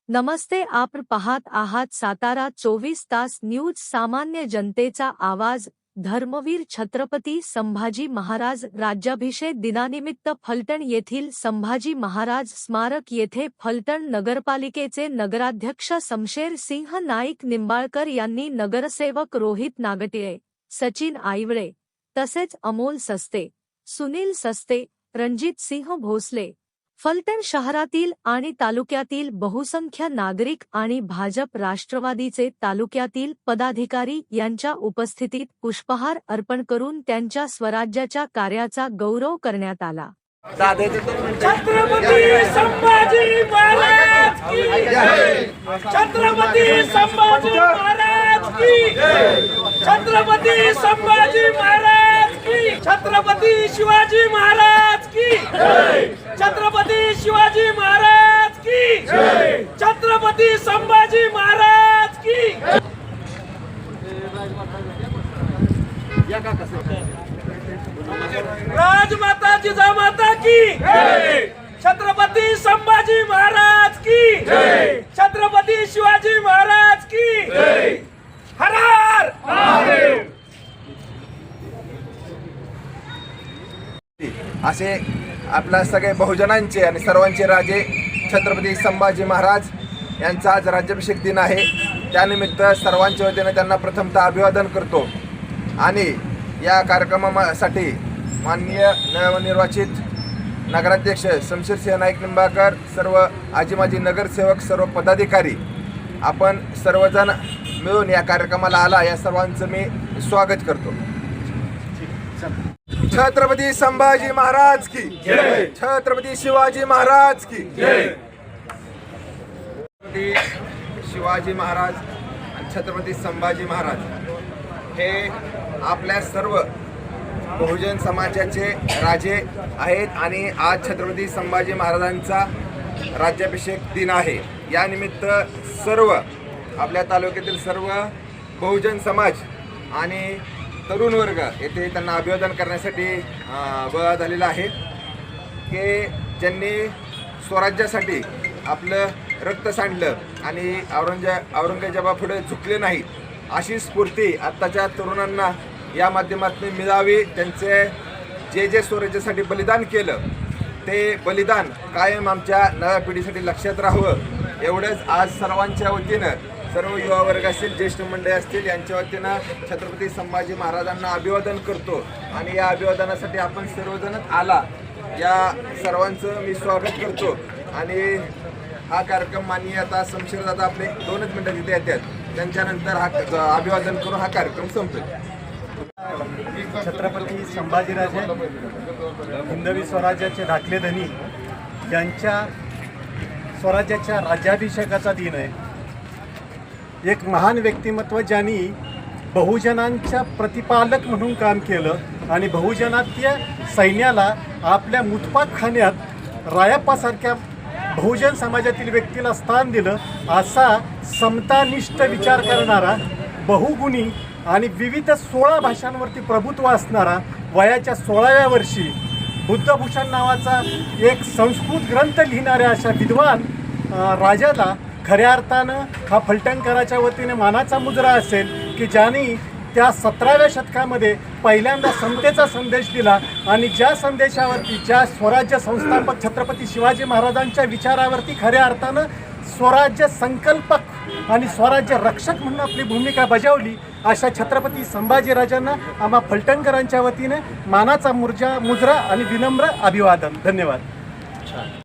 नमस्ते, आपण पाहत आहात सातारा 24 तास न्यूज. सामान्य जनतेचा आवाज. धर्मवीर छत्रपती संभाजी महाराज राज्याभिषेक दिनानिमित्त फलटण येथील संभाजी महाराज स्मारक येथे फलटण नगरपालिकेचे नगराध्यक्ष शमशेर सिंह नाईक निंबाळकर यांनी नगरसेवक रोहित नागटिळे, सचिन आईवळे तसेच अमोल सस्ते, सुनील सस्ते, रणजित सिंह भोसले, फलटण शहरातील आणि तालुक्यातील बहुसंख्य नागरिक आणि भाजप राष्ट्रवादीचे तालुक्यातील पदाधिकारी यांच्या उपस्थितीत पुष्पहार अर्पण करून त्यांच्या स्वराज्याच्या कार्याचा गौरव करण्यात आला. छत्रपती संभाजी महाराज की जय. छत्रपती संभाजी महाराज की जय. छत्रपती संभाजी महाराज की. छत्रपती शिवाजी महाराज की जय. छत्रपती शिवाजी महाराज की जय. छत्रपती संभाजी महाराज की राजमाता जिजामाता की जय. छत्रपती संभाजी महाराज की जय. छत्रपती शिवाजी महाराज की जय. हर हर महादेव. असे आपल्या सगळे बहुजनांचे आणि सर्वांचे राजे छत्रपती संभाजी महाराज यांचा आज राज्याभिषेक दिन आहे. त्यानिमित्त सर्वांच्या वतीने त्यांना प्रथमतः अभिवादन करतो आणि या कार्यक्रमासाठी माननीय नवनिर्वाचित नगराध्यक्ष शमशेर सिंह नाईक निंबाळकर, सर्व आजी माजी नगरसेवक, सर्व पदाधिकारी, आपण सर्वजण मिळून या कार्यक्रमाला आला, या सर्वांचं मी स्वागत करतो. छत्रपती संभाजी महाराज की जय. छत्रपती शिवाजी महाराज की जय. छत्रपती शिवाजी महाराज आणि छत्रपती संभाजी महाराज हे आपल्या सर्व बहुजन समाजाचे राजे आहेत आणि आज छत्रपती संभाजी महाराजांचा राज्याभिषेक दिन आहे. या निमित्त सर्व आपल्या तालुक्यातील सर्व बहुजन समाज आणि तरुण वर्ग येथे त्यांना अभिवादन करण्यासाठी गोळा झालेला आहे की ज्यांनी स्वराज्यासाठी आपलं रक्त सांडलं आणि औरंगजेबापुढे झुकले नाही, अशी स्फूर्ती आत्ताच्या तरुणांना या माध्यमातून मिळावी. त्यांचे जे स्वराज्यासाठी बलिदान केलं ते बलिदान कायम आमच्या नव्या पिढीसाठी लक्षात राहावं, एवढंच आज सर्वांच्या वतीनं, सर्व युवा वर्ग असतील, ज्येष्ठ मंडळी असतील, यांच्या वतीनं छत्रपती संभाजी महाराजांना अभिवादन करतो. आणि या अभिवादनासाठी आपण सर्वजण आला, या सर्वांचं मी स्वागत करतो. आणि हा कार्यक्रम माननीय आता शमशेर दादा आपले 2च मिनिटं तिथे येतात, त्यांच्यानंतर हा अभिवादन करून हा कार्यक्रम संपेल. छत्रपती संभाजीराजे हिंदवी स्वराज्याचे धाकले धनी यांच्या स्वराज्याच्या राज्याभिषेकाचा दिन आहे. एक महान व्यक्तिमत्व ज्यांनी बहुजनांच्या प्रतिपालक म्हणून काम केलं आणि बहुजनात्य सैन्याला आपल्या मुतपाखान्यात रायाप्पासारख्या बहुजन समाजातील व्यक्तीला स्थान दिलं, असा समतानिष्ठ विचार करणारा, बहुगुणी आणि विविध 16 भाषांवरती प्रभुत्व असणारा, वयाच्या 16व्या वर्षी बुद्धभूषण नावाचा एक संस्कृत ग्रंथ लिहिणाऱ्या अशा विद्वान राजाला खऱ्या अर्थानं हा फलटणकराच्या वतीने मानाचा मुजरा असेल की ज्यांनी त्या 17व्या शतकामध्ये पहिल्यांदा समतेचा संदेश दिला आणि ज्या संदेशावरती, ज्या स्वराज्य संस्थापक छत्रपती शिवाजी महाराजांच्या विचारावरती खऱ्या अर्थानं स्वराज्य संकल्पक आणि स्वराज्य रक्षक म्हणून आपली भूमिका बजावली, अशा छत्रपती संभाजीराजांना आम्हा फलटणकरांच्या वतीने मानाचा मुजरा आणि विनम्र अभिवादन. धन्यवाद.